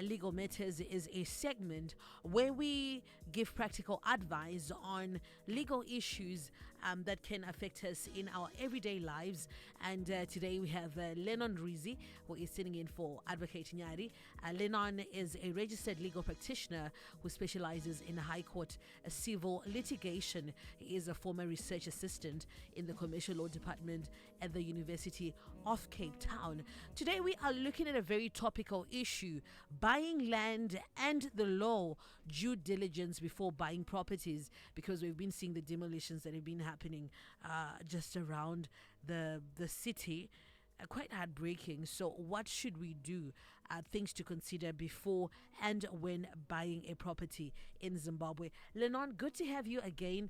Legal Matters is a segment where we give practical advice on legal issues that can affect us in our everyday lives. And today we have Lennon Rizi, who is sitting in for Advocate Nyari. Lennon is a registered legal practitioner who specializes in high court civil litigation. He is a former research assistant in the Commercial Law Department at the University of Cape Town. Today we are looking at a very topical issue: buying land and the law, due diligence before buying properties, because we've been seeing the demolitions that have been happening just around the city. Quite heartbreaking. So, what should we do? Things to consider before and when buying a property in Zimbabwe. Lennon, good to have you again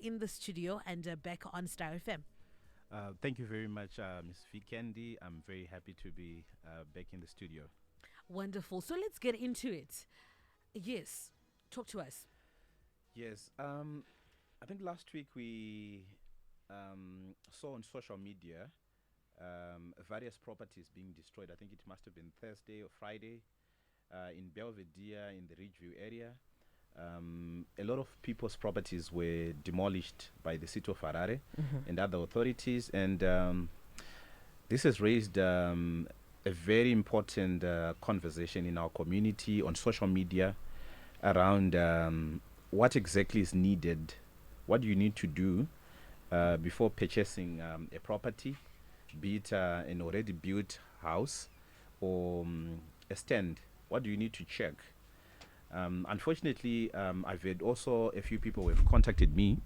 in the studio and back on Star FM. Thank you very much, Ms. Vikendi. I'm very happy to be back in the studio. Wonderful. So, let's get into it. Yes, talk to us. Yes, I think last week we saw on social media various properties being destroyed. I think it must have been Thursday or Friday in Belvedere in the Ridgeview area. A lot of people's properties were demolished by the city of Harare and other authorities, and this has raised a very important conversation in our community on social media around what exactly is needed, what do you need to do before purchasing a property, be it an already built house or a stand. What do you need to check? Unfortunately, I've had also a few people who have contacted me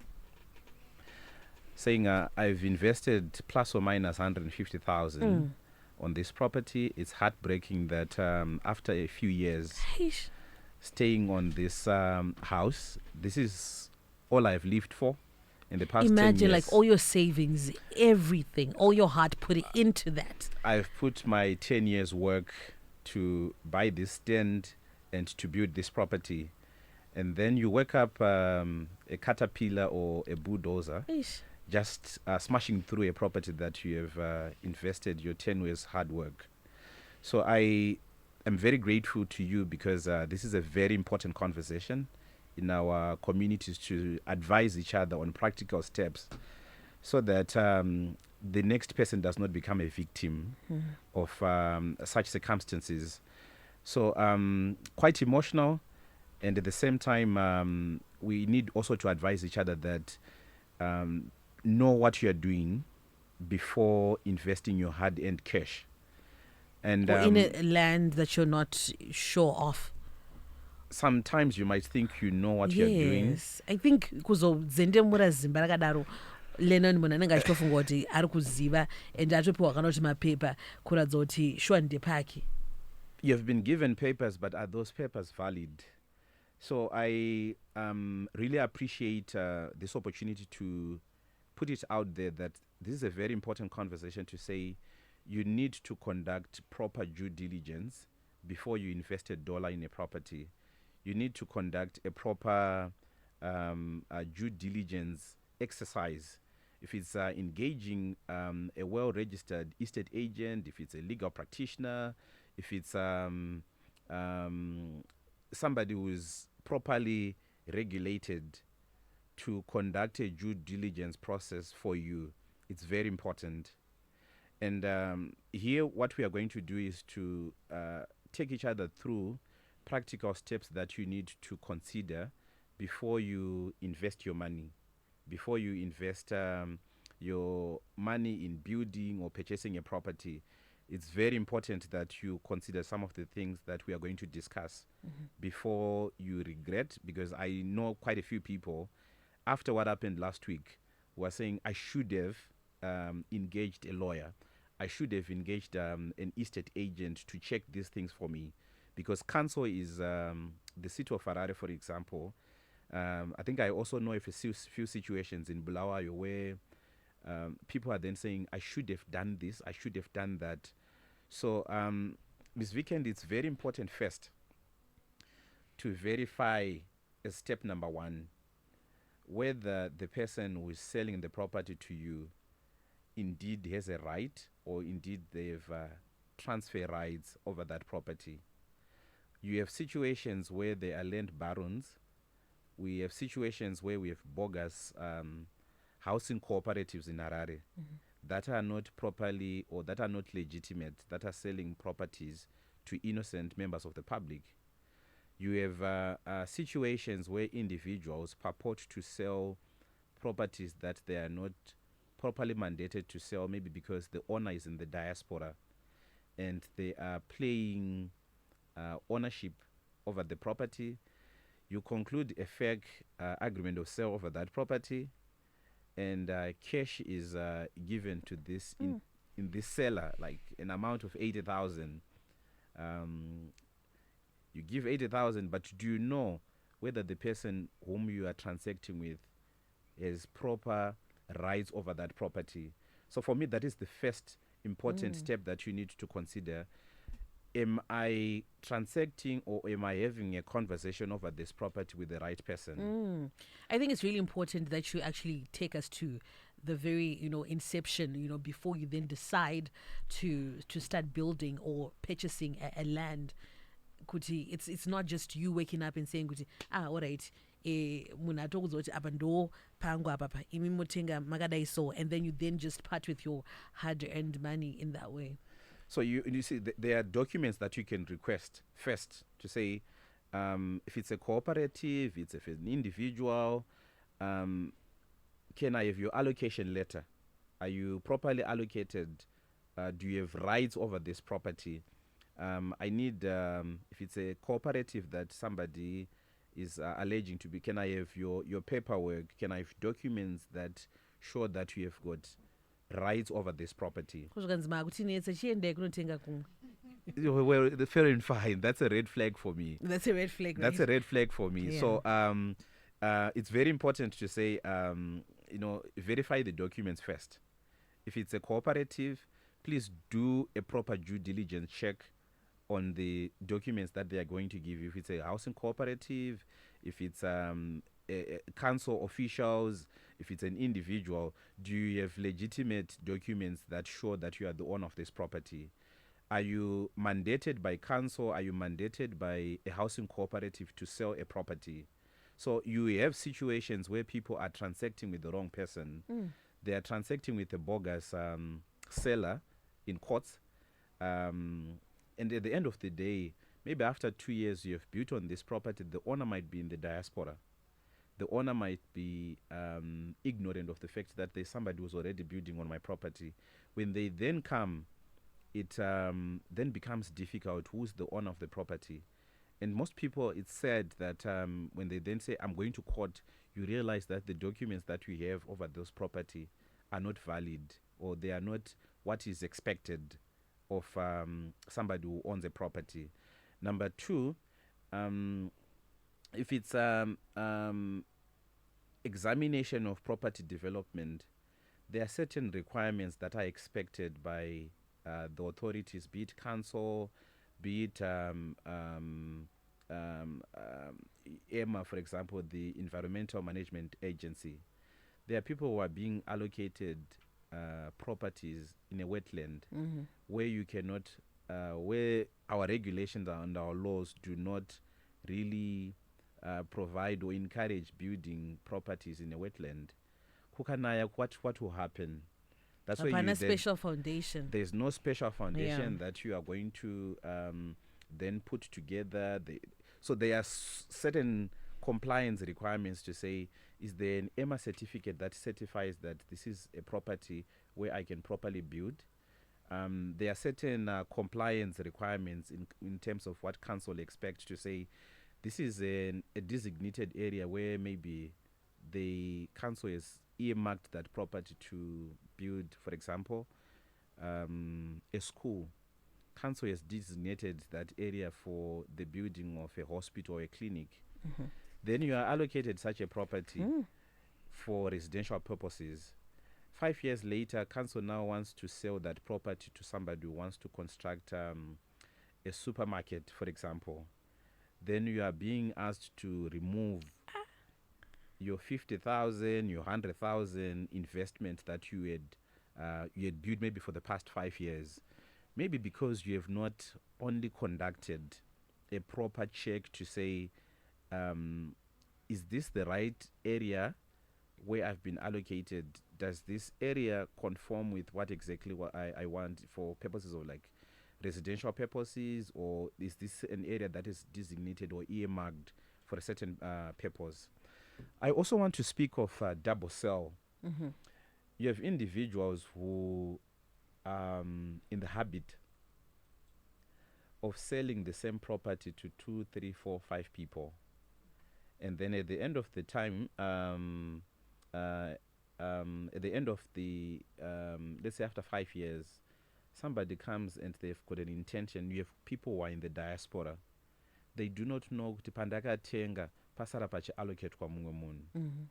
saying I've invested plus or minus 150,000 on this property. It's heartbreaking that after a few years staying on this house, this is all I've lived for in the past 10 Imagine years. like all your savings, everything, all your heart put it into that. I've put my 10 years work to buy this stand and to build this property. And then you wake up a caterpillar or a bulldozer just smashing through a property that you have invested your 10 years hard work. So I am very grateful to you because this is a very important conversation in our communities to advise each other on practical steps so that the next person does not become a victim of such circumstances. So quite emotional, and at the same time we need also to advise each other that know what you are doing before investing your hard-earned cash. And Or in a land that you're not sure of. Sometimes you might think you know what you're doing. Yes, I think kuzozendemura zimba rakadaro Lennon munhu anenge achitofunga kuti ari kuziva ende atopiwa kana kuti mapepa kuratidza kuti shuwa ndepake. You've been given papers, but are those papers valid? So I really appreciate this opportunity to put it out there that this is a very important conversation to say you need to conduct proper due diligence before you invest $1 in a property. You need to conduct a proper due diligence exercise. If it's engaging a well-registered estate agent, if it's a legal practitioner, if it's somebody who is properly regulated to conduct a due diligence process for you, it's very important. And here what we are going to do is to take each other through practical steps that you need to consider before you invest your money, before you invest your money in building or purchasing a property. It's very important that you consider some of the things that we are going to discuss before you regret, because I know quite a few people after what happened last week who are saying I should have engaged a lawyer, I should have engaged an estate agent to check these things for me, because council is the city of Harare, for example. I think I also know of a few situations in Bulawayo where people are then saying, I should have done this, I should have done that. So, this weekend, it's very important first to verify as step number one whether the person who is selling the property to you indeed has a right or indeed they've transfer rights over that property. You have situations where there are land barons. We have situations where we have bogus housing cooperatives in Harare that are not properly or that are not legitimate, that are selling properties to innocent members of the public. You have situations where individuals purport to sell properties that they are not properly mandated to sell, maybe because the owner is in the diaspora and they are playing ownership over the property. You conclude a fake agreement of sale over that property, and cash is given to this in this seller, like an amount of 80,000. You give 80,000, but do you know whether the person whom you are transacting with has proper rights over that property? So for me, that is the first important step that you need to consider. Am I transacting or am I having a conversation over this property with the right person? I think it's really important that you actually take us to the very, inception, before you then decide to start building or purchasing a land. Kuti, it's not just you waking up and saying kuti, all right, munatokuza kuti apa ndo pangu apa pa imi motenga makadai so, and then you then just part with your hard-earned money in that way. So you see, there are documents that you can request first to say, if it's a cooperative, if it's an individual, can I have your allocation letter? Are you properly allocated? Do you have rights over this property? I need, if it's a cooperative that somebody is alleging to be, can I have your paperwork? Can I have documents that show that you have got rights over this property? Well, fair and fine. That's a red flag for me. That's a red flag. That's a red flag for me. Yeah. So it's very important to say, verify the documents first. If it's a cooperative, please do a proper due diligence check on the documents that they are going to give you. If it's a housing cooperative, if it's a council officials, if it's an individual, do you have legitimate documents that show that you are the owner of this property? Are you mandated by council? Are you mandated by a housing cooperative to sell a property? So you have situations where people are transacting with the wrong person. They are transacting with a bogus seller in courts. And at the end of the day, maybe after 2 years you have built on this property, the owner might be in the diaspora. The owner might be ignorant of the fact that there's somebody who's already building on my property. When they then come, it then becomes difficult. Who's the owner of the property? And most people, it's said that when they then say, I'm going to court, you realize that the documents that we have over those property are not valid, or they are not what is expected of somebody who owns a property. Number two, if it's examination of property development, there are certain requirements that are expected by the authorities, be it council, be it EMA, for example, the Environmental Management Agency. There are people who are being allocated properties in a wetland where you cannot, where our regulations and our laws do not really provide or encourage building properties in a wetland. Kukanaya, what will happen? That's why you special foundation. There's no special foundation that you are going to then put together. So there are certain compliance requirements to say, is there an EMA certificate that certifies that this is a property where I can properly build? There are certain compliance requirements in terms of what council expects to say, this is a designated area where maybe the council has earmarked that property to build, for example, a school. Council has designated that area for the building of a hospital or a clinic. Then you are allocated such a property for residential purposes. 5 years later, council now wants to sell that property to somebody who wants to construct a supermarket, for example. Then you are being asked to remove your 50,000, your 100,000 investment that you had built maybe for the past 5 years. Maybe because you have not only conducted a proper check to say, is this the right area where I've been allocated? Does this area conform with what exactly what I want for purposes of like residential purposes, or is this an area that is designated or earmarked for a certain purpose? I also want to speak of double sell. Mm-hmm. You have individuals who in the habit of selling the same property to 2, 3, 4, 5 people, and then at the end of the time, at the end of the let's say after 5 years, somebody comes and they've got an intention. You have people who are in the diaspora. They do not know kuti pandakatenga pasara pachiallocatwa mumwe munhu. Mm-hmm.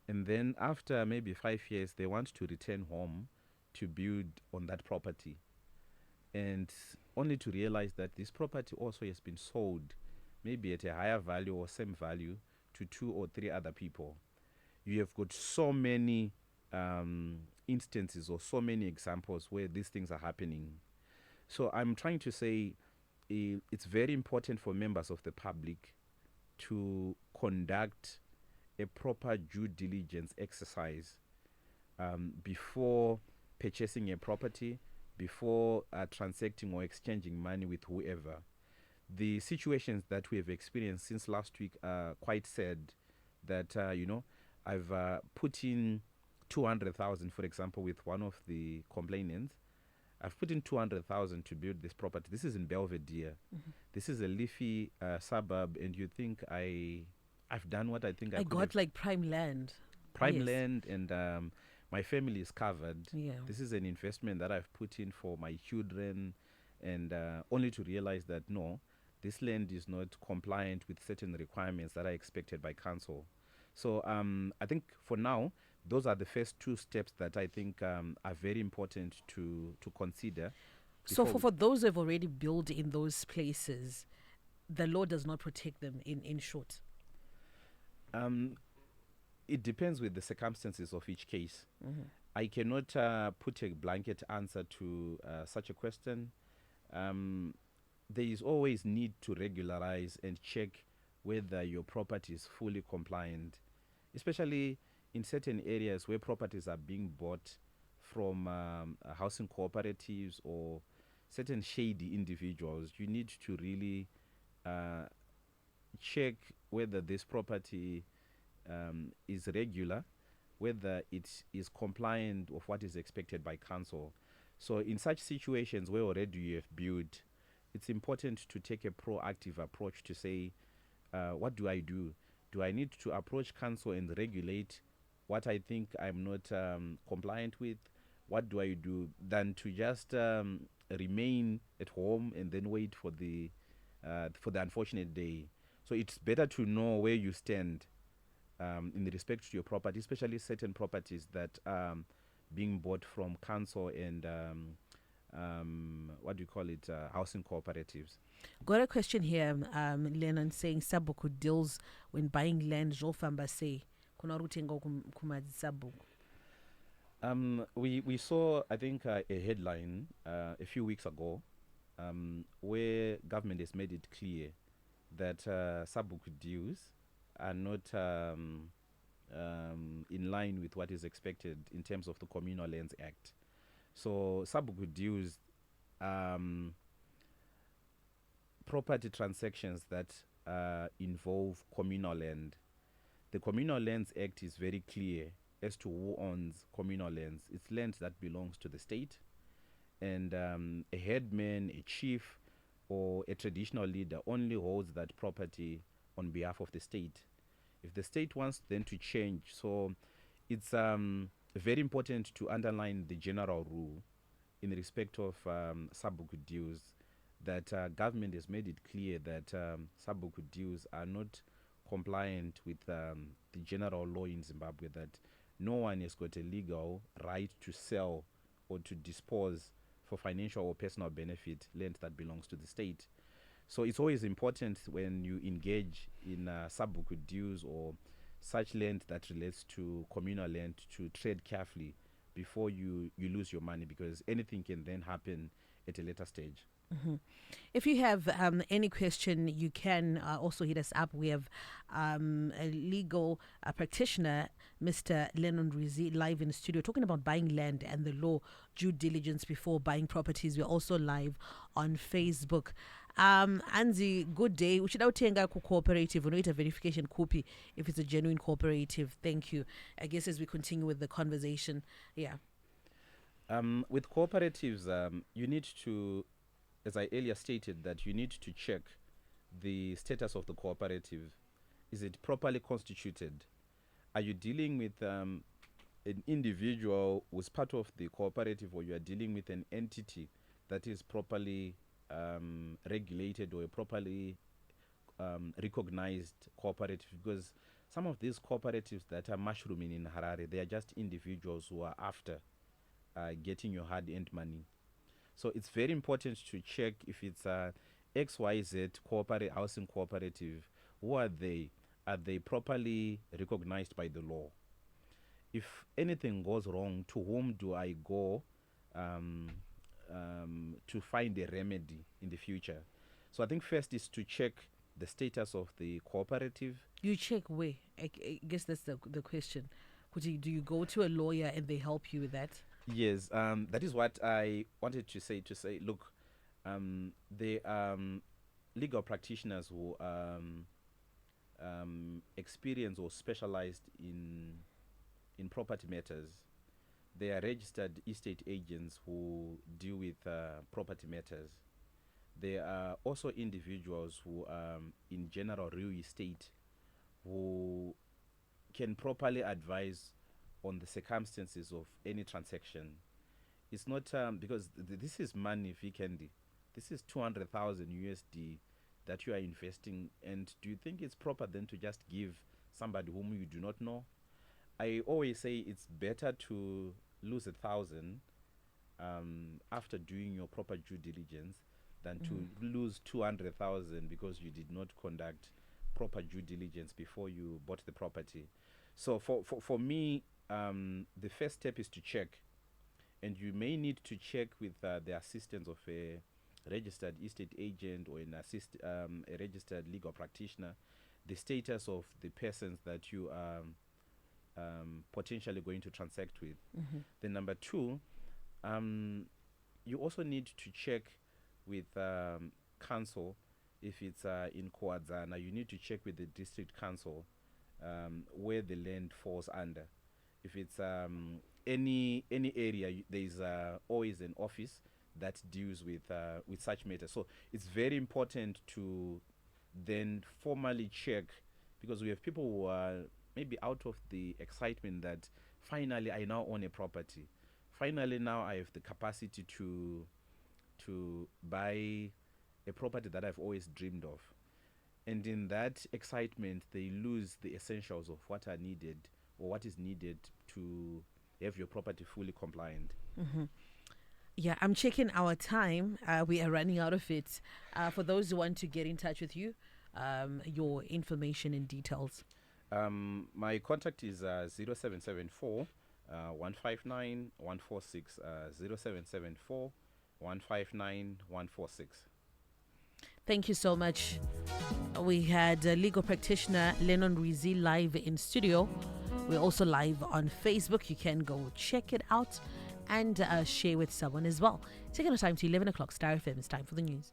And then after maybe 5 years, they want to return home to build on that property, and only to realize that this property also has been sold maybe at a higher value or same value to 2 or 3 other people. You have got so many instances or so many examples where these things are happening. So I'm trying to say it's very important for members of the public to conduct a proper due diligence exercise before purchasing a property, before transacting or exchanging money with whoever. The situations that we have experienced since last week are quite sad. That I've put in 200,000, for example, with one of the complainants. I've put in 200,000 to build this property. This is in Belvedere. Mm-hmm. This is a leafy suburb, and you think I've done what I think I could got have. like prime land. Prime Yes. land, and my family is covered. Yeah. This is an investment that I've put in for my children, and only to realize that no, this land is not compliant with certain requirements that are expected by council. So I think for now, those are the first 2 steps that I think are very important to consider. So before for those who have already built in those places, the law does not protect them in short. It depends with the circumstances of each case. Mm-hmm. I cannot put a blanket answer to such a question. There is always need to regularize and check whether your property is fully compliant, especially in certain areas where properties are being bought from housing cooperatives or certain shady individuals. You need to really check whether this property is regular, whether it is compliant of what is expected by council. So in such situations where already you have built, it's important to take a proactive approach to say, what do I do? Do I need to approach council and regulate what I think I'm not compliant with? What do I do than to just remain at home and then wait for the unfortunate day? So it's better to know where you stand in respect to your property, especially certain properties that being bought from council and what do you call it, housing cooperatives. Got a question here, Lennon saying Sabuku deals when buying land Jofamba say kuna rutengo kumadzi Sabuku. We saw, I think, a headline a few weeks ago where government has made it clear that Sabuku dues are not in line with what is expected in terms of the Communal Lands Act. So Sabuku dues, property transactions that involve communal land. The Communal Lands Act is very clear as to who owns communal lands. It's land that belongs to the state, and a headman, a chief, or a traditional leader only holds that property on behalf of the state. If the state wants then to change, so it's very important to underline the general rule in respect of Sabuku dues, that government has made it clear that Sabuku dues are not compliant with the general law in Zimbabwe, that no one has got a legal right to sell or to dispose for financial or personal benefit land that belongs to the state. So it's always important when you engage in Sabuku dues or such land that relates to communal land to tread carefully before you lose your money, because anything can then happen at a later stage. If you have any question, you can also hit us up. We have a legal practitioner, Mr. Lennon Rizi, live in the studio talking about buying land and the law, due diligence before buying properties. We're also live on Facebook. Anzi, good day. We should out cooperative. We need a verification copy if it's a genuine cooperative. Thank you. I guess as we continue with the conversation, yeah. With cooperatives, you need to, as I earlier stated, that you need to check the status of the cooperative. Is it properly constituted? Are you dealing with an individual who's part of the cooperative, or you are dealing with an entity that is properly regulated or a properly recognized cooperative? Because some of these cooperatives that are mushrooming in Harare, they are just individuals who are after getting your hard-earned money. So it's very important to check if it's a XYZ housing cooperative. Who are they? Are they properly recognized by the law? If anything goes wrong, to whom do I go to find a remedy in the future? So I think first is to check the status of the cooperative. You check where? I guess that's the question. Do you go to a lawyer and they help you with that? Yes, that is what I wanted to say. Look, the legal practitioners who experienced or specialized in property matters, they are registered estate agents who deal with property matters. There are also individuals who in general real estate who can properly advise on the circumstances of any transaction. It's not because this is money, Vikendi. This is 200,000 USD that you are investing, and do you think it's proper then to just give somebody whom you do not know? I always say it's better to lose 1,000 after doing your proper due diligence than to lose 200,000 because you did not conduct proper due diligence before you bought the property. So for me, the first step is to check, and you may need to check with the assistance of a registered estate agent or a registered legal practitioner, the status of the persons that you are potentially going to transact with. Then number two, you also need to check with council. If it's in Koadzana, you need to check with the district council where the land falls under. If it's any area, there's always an office that deals with such matters. So it's very important to then formally check, because we have people who are maybe out of the excitement that finally I now own a property. Finally now I have the capacity to buy a property that I've always dreamed of. And in that excitement, they lose the essentials of what are needed or what is needed to have your property fully compliant. Yeah, I'm checking our time. We are running out of it. For those who want to get in touch with you, your information and details. My contact is 0774 159 146, 0774 159 146. Thank you so much. We had legal practitioner Lennon Rizi live in studio. We're also live on Facebook. You can go check it out and share with someone as well. Taking our time to 11 o'clock, Star FM. It's time for the news.